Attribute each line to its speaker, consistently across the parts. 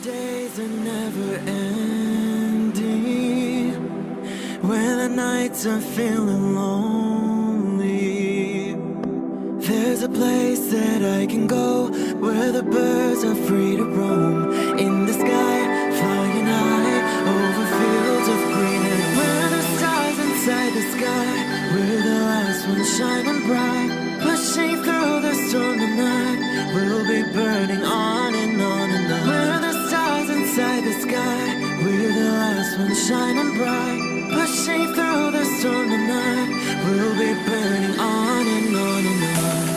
Speaker 1: days are never ending, when the nights are feeling lonely. There's a place that I can go, where the birds are free to roam, in the sky, flying high, over fields of green. And where the stars inside the sky, we're the last ones shining bright, pushing through the storm tonight. We'll be burning on and on and on. We're the stars inside the sky, we're the last ones shining bright, pushing through the storm tonight. We'll be burning on and on and on.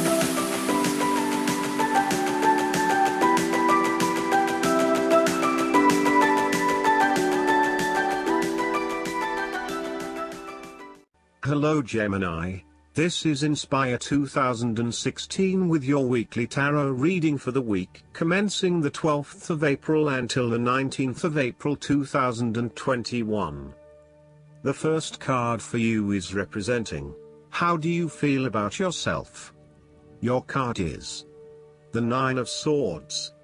Speaker 2: Hello Gemini, this is Inspire 2016 with your weekly tarot reading for the week commencing the 12th of April until the 19th of April 2021. The first card for you is representing, how do you feel about yourself? Your card is the Nine of Swords.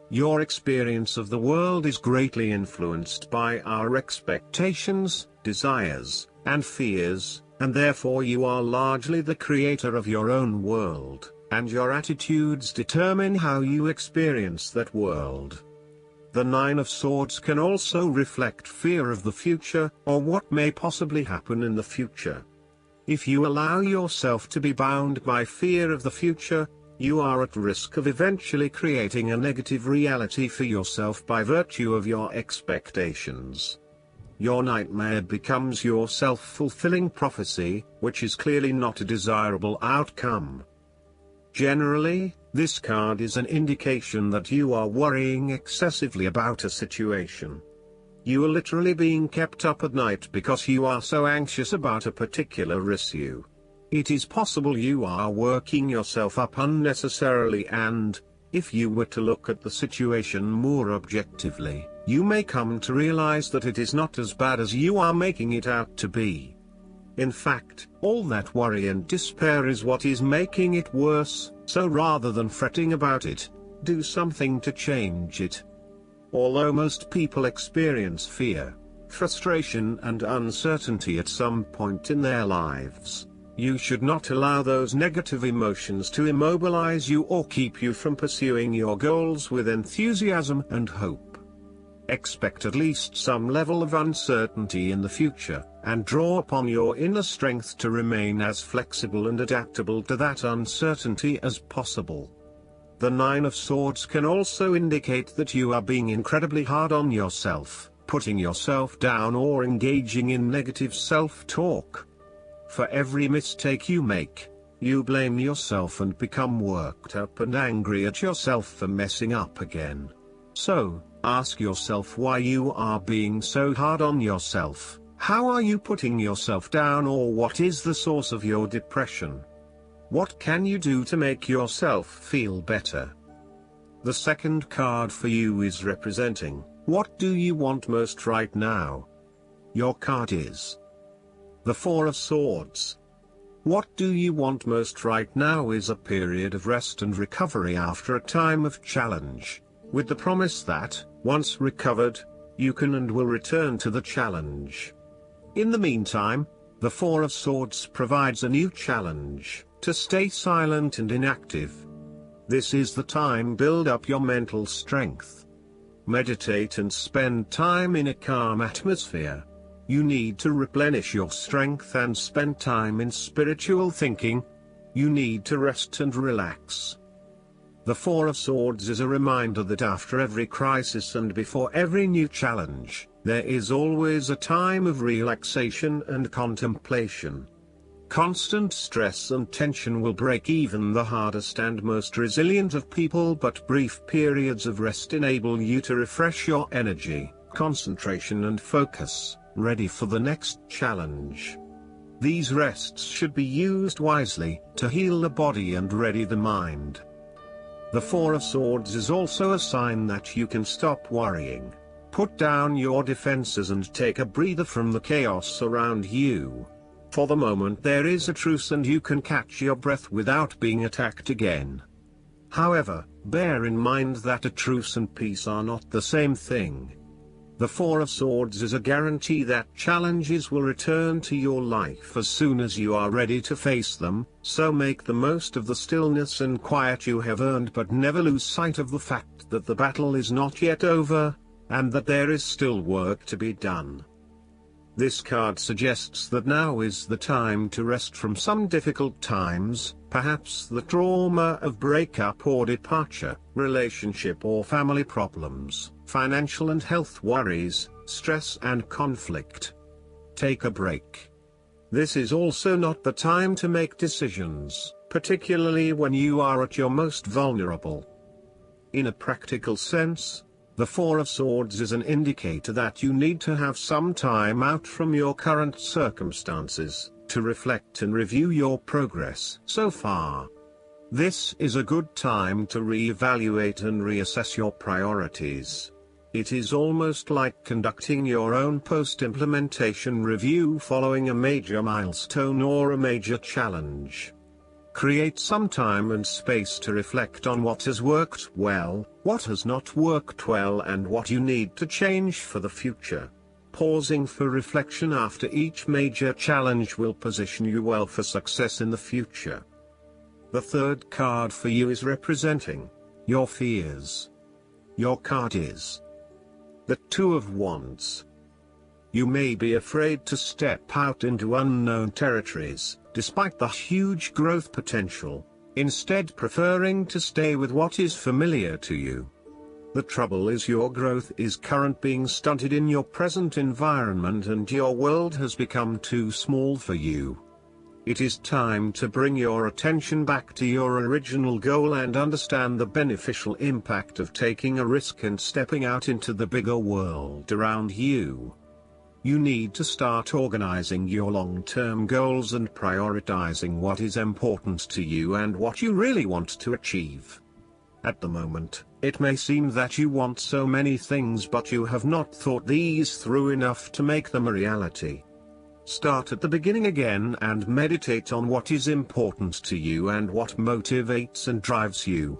Speaker 2: Your experience of the world is greatly influenced by our expectations, desires, and fears, and therefore you are largely the creator of your own world, and your attitudes determine how you experience that world. The Nine of Swords can also reflect fear of the future, or what may possibly happen in the future. If you allow yourself to be bound by fear of the future, you are at risk of eventually creating a negative reality for yourself by virtue of your expectations. Your nightmare becomes your self-fulfilling prophecy, which is clearly not a desirable outcome. Generally, this card is an indication that you are worrying excessively about a situation. You are literally being kept up at night because you are so anxious about a particular issue. It is possible you are working yourself up unnecessarily, and, if you were to look at the situation more objectively, you may come to realize that it is not as bad as you are making it out to be. In fact, all that worry and despair is what is making it worse, so rather than fretting about it, do something to change it. Although most people experience fear, frustration and uncertainty at some point in their lives, you should not allow those negative emotions to immobilize you or keep you from pursuing your goals with enthusiasm and hope. Expect at least some level of uncertainty in the future, and draw upon your inner strength to remain as flexible and adaptable to that uncertainty as possible. The Nine of Swords can also indicate that you are being incredibly hard on yourself, putting yourself down or engaging in negative self-talk. For every mistake you make, you blame yourself and become worked up and angry at yourself for messing up again. So, ask yourself why you are being so hard on yourself. How are you putting yourself down, or what is the source of your depression? What can you do to make yourself feel better? The second card for you is representing, what do you want most right now? Your card is the Four of Swords. What do you want most right now is a period of rest and recovery after a time of challenge, with the promise that, once recovered, you can and will return to the challenge. In the meantime, the Four of Swords provides a new challenge, to stay silent and inactive. This is the time to build up your mental strength. Meditate and spend time in a calm atmosphere. You need to replenish your strength and spend time in spiritual thinking. You need to rest and relax. The Four of Swords is a reminder that after every crisis and before every new challenge, there is always a time of relaxation and contemplation. Constant stress and tension will break even the hardest and most resilient of people, but brief periods of rest enable you to refresh your energy, concentration and focus, ready for the next challenge. These rests should be used wisely, to heal the body and ready the mind. The Four of Swords is also a sign that you can stop worrying, put down your defenses and take a breather from the chaos around you. For the moment there is a truce and you can catch your breath without being attacked again. However, Bear in mind that a truce and peace are not the same thing. The Four of Swords is a guarantee that challenges will return to your life as soon as you are ready to face them, so make the most of the stillness and quiet you have earned, but never lose sight of the fact that the battle is not yet over, and that there is still work to be done. This card suggests that now is the time to rest from some difficult times, perhaps the trauma of breakup or departure, relationship or family problems, financial and health worries, stress and conflict. Take a break. This is also not the time to make decisions, particularly when you are at your most vulnerable. In a practical sense, the Four of Swords is an indicator that you need to have some time out from your current circumstances, to reflect and review your progress so far. This is a good time to reevaluate and reassess your priorities. It is almost like conducting your own post-implementation review following a major milestone or a major challenge. Create some time and space to reflect on what has worked well, what has not worked well, and what you need to change for the future. Pausing for reflection after each major challenge will position you well for success in the future. The third card for you is representing your fears. Your card is the Two of Wands. You may be afraid to step out into unknown territories, despite the huge growth potential, instead preferring to stay with what is familiar to you. The trouble is your growth is currently being stunted in your present environment and your world has become too small for you. It is time to bring your attention back to your original goal and understand the beneficial impact of taking a risk and stepping out into the bigger world around you. You need to start organizing your long-term goals and prioritizing what is important to you and what you really want to achieve. At the moment, it may seem that you want so many things but you have not thought these through enough to make them a reality. Start at the beginning again and meditate on what is important to you and what motivates and drives you.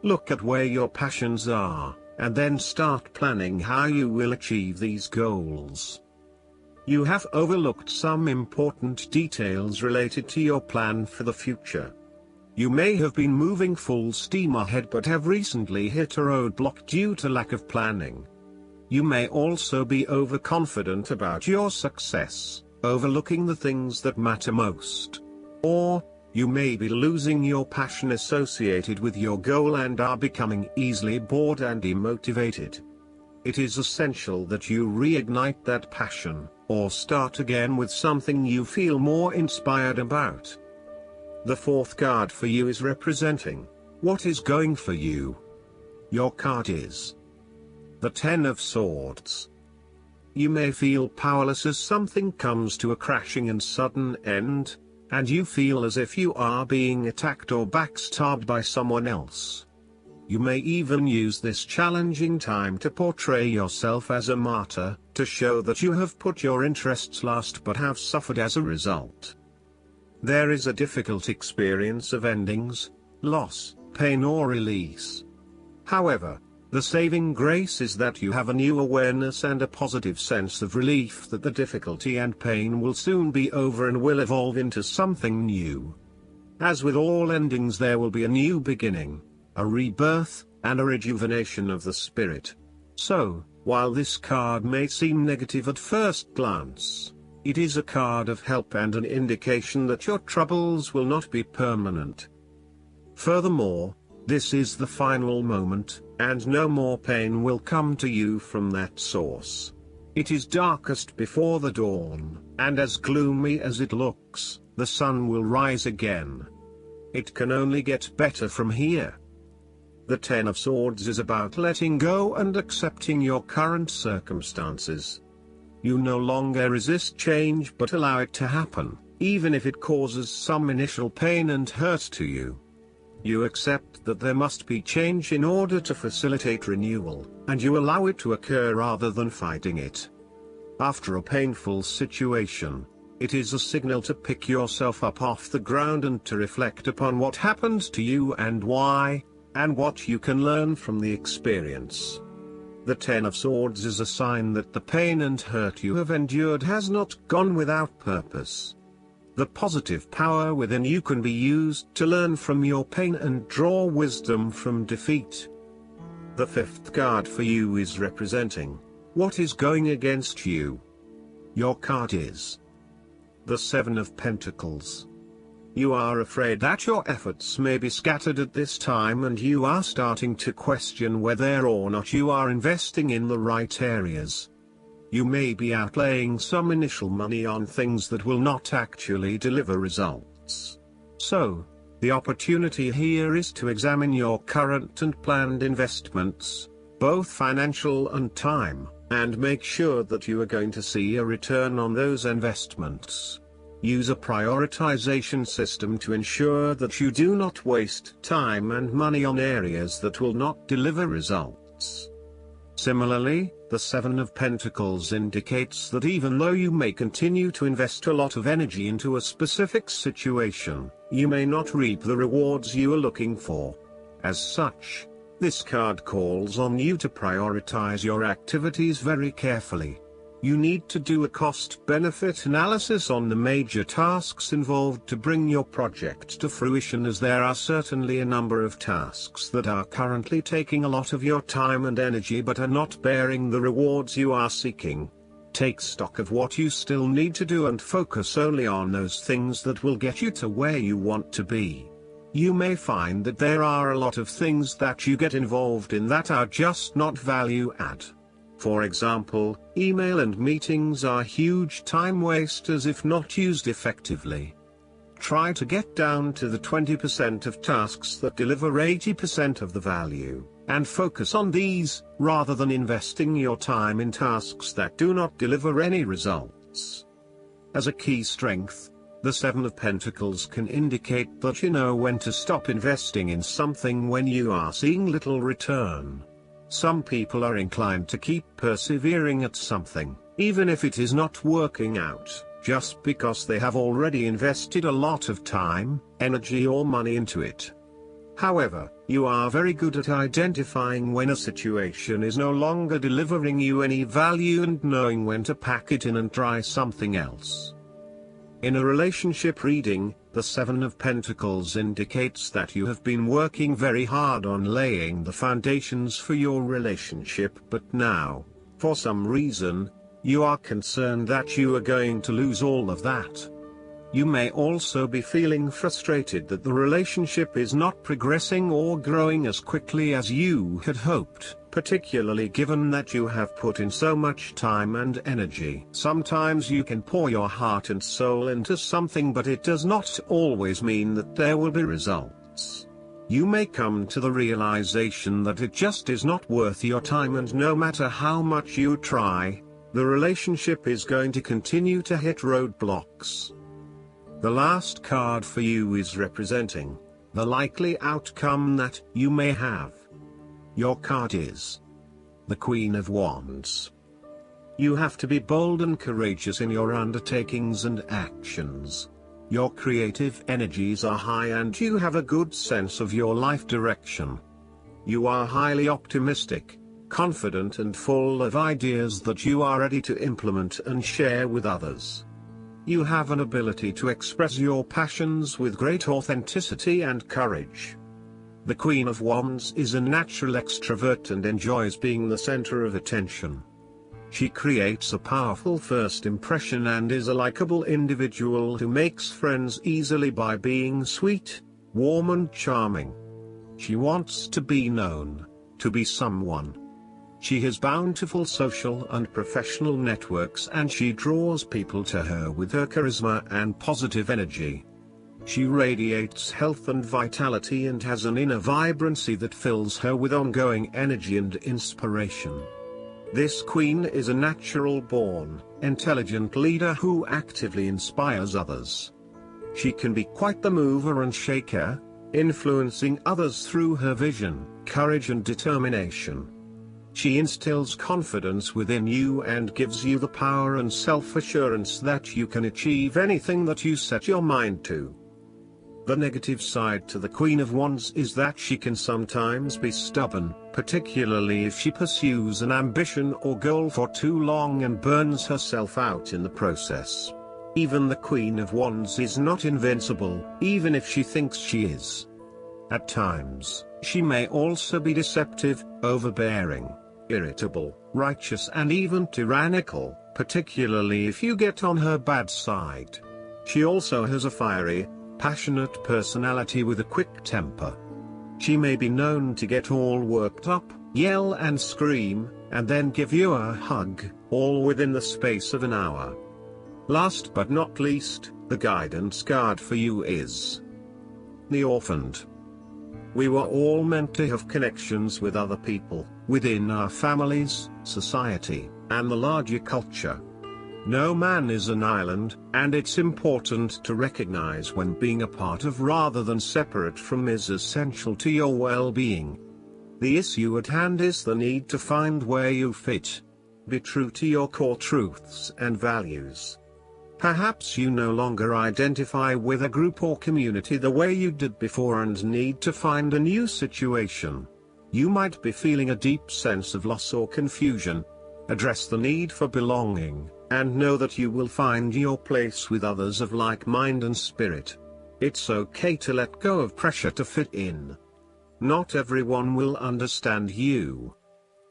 Speaker 2: Look at where your passions are, and then start planning how you will achieve these goals. You have overlooked some important details related to your plan for the future. You may have been moving full steam ahead but have recently hit a roadblock due to lack of planning. You may also be overconfident about your success, overlooking the things that matter most. Or, you may be losing your passion associated with your goal and are becoming easily bored and demotivated. It is essential that you reignite that passion, or start again with something you feel more inspired about. The fourth card for you is representing what is going for you. Your card is the Ten of Swords. You may feel powerless as something comes to a crashing and sudden end, and you feel as if you are being attacked or backstabbed by someone else. You may even use this challenging time to portray yourself as a martyr, to show that you have put your interests last but have suffered as a result. There is a difficult experience of endings, loss, pain or release. However, the saving grace is that you have a new awareness and a positive sense of relief that the difficulty and pain will soon be over and will evolve into something new. As with all endings, there will be a new beginning, a rebirth, and a rejuvenation of the spirit. So, while this card may seem negative at first glance, it is a card of help and an indication that your troubles will not be permanent. Furthermore, this is the final moment, and no more pain will come to you from that source. It is darkest before the dawn, and as gloomy as it looks, the sun will rise again. It can only get better from here. The Ten of Swords is about letting go and accepting your current circumstances. You no longer resist change but allow it to happen, even if it causes some initial pain and hurt to you. You accept that there must be change in order to facilitate renewal, and you allow it to occur rather than fighting it. After a painful situation, it is a signal to pick yourself up off the ground and to reflect upon what happened to you and why. and what you can learn from the experience. The Ten of Swords is a sign that the pain and hurt you have endured has not gone without purpose. The positive power within you can be used to learn from your pain and draw wisdom from defeat. The fifth card for you is representing what is going against you. Your card is the Seven of Pentacles. You are afraid that your efforts may be scattered at this time, and you are starting to question whether or not you are investing in the right areas. You may be outlaying some initial money on things that will not actually deliver results. So, the opportunity here is to examine your current and planned investments, both financial and time, and make sure that you are going to see a return on those investments. Use a prioritization system to ensure that you do not waste time and money on areas that will not deliver results. Similarly, the Seven of Pentacles indicates that even though you may continue to invest a lot of energy into a specific situation, you may not reap the rewards you are looking for. As such, this card calls on you to prioritize your activities very carefully. You need to do a cost-benefit analysis on the major tasks involved to bring your project to fruition, as there are certainly a number of tasks that are currently taking a lot of your time and energy but are not bearing the rewards you are seeking. Take stock of what you still need to do and focus only on those things that will get you to where you want to be. You may find that there are a lot of things that you get involved in that are just not value-add. For example, email and meetings are huge time wasters if not used effectively. Try to get down to the 20% of tasks that deliver 80% of the value, and focus on these, rather than investing your time in tasks that do not deliver any results. As a key strength, the Seven of Pentacles can indicate that you know when to stop investing in something when you are seeing little return. Some people are inclined to keep persevering at something, even if it is not working out, just because they have already invested a lot of time, energy or money into it. However, you are very good at identifying when a situation is no longer delivering you any value and knowing when to pack it in and try something else. In a relationship reading, the Seven of Pentacles indicates that you have been working very hard on laying the foundations for your relationship, but now, for some reason, you are concerned that you are going to lose all of that. You may also be feeling frustrated that the relationship is not progressing or growing as quickly as you had hoped, particularly given that you have put in so much time and energy. Sometimes you can pour your heart and soul into something, but it does not always mean that there will be results. You may come to the realization that it just is not worth your time, and no matter how much you try, the relationship is going to continue to hit roadblocks. The last card for you is representing the likely outcome that you may have. Your card is the Queen of Wands. You have to be bold and courageous in your undertakings and actions. Your creative energies are high and you have a good sense of your life direction. You are highly optimistic, confident and full of ideas that you are ready to implement and share with others. You have an ability to express your passions with great authenticity and courage. The Queen of Wands is a natural extrovert and enjoys being the center of attention. She creates a powerful first impression and is a likable individual who makes friends easily by being sweet, warm and charming. She wants to be known, to be someone. She has bountiful social and professional networks and she draws people to her with her charisma and positive energy. She radiates health and vitality and has an inner vibrancy that fills her with ongoing energy and inspiration. This queen is a natural-born, intelligent leader who actively inspires others. She can be quite the mover and shaker, influencing others through her vision, courage and determination. She instills confidence within you and gives you the power and self-assurance that you can achieve anything that you set your mind to. The negative side to the Queen of Wands is that she can sometimes be stubborn, particularly if she pursues an ambition or goal for too long and burns herself out in the process. Even the Queen of Wands is not invincible, even if she thinks she is. At times, she may also be deceptive, overbearing, irritable, righteous and even tyrannical, particularly if you get on her bad side. She also has a fiery, passionate personality with a quick temper. She may be known to get all worked up, yell and scream, and then give you a hug, all within the space of an hour. Last but not least, the guidance card for you is the Orphaned. We were all meant to have connections with other people, within our families, society, and the larger culture. No man is an island, and it's important to recognize when being a part of rather than separate from is essential to your well-being. The issue at hand is the need to find where you fit. Be true to your core truths and values. Perhaps you no longer identify with a group or community the way you did before and need to find a new situation. You might be feeling a deep sense of loss or confusion. Address the need for belonging, and know that you will find your place with others of like mind and spirit. It's okay to let go of pressure to fit in. Not everyone will understand you.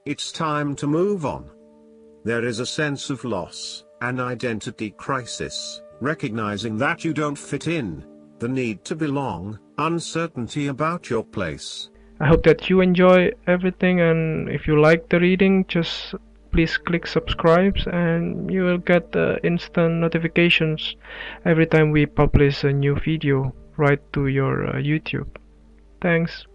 Speaker 2: It's time to move on. There is a sense of loss, an identity crisis, recognizing that you don't fit in, the need to belong, uncertainty about your place.
Speaker 3: I hope that you enjoy everything, and if you like the reading, just please click subscribe and you will get instant notifications every time we publish a new video right to your YouTube. Thanks.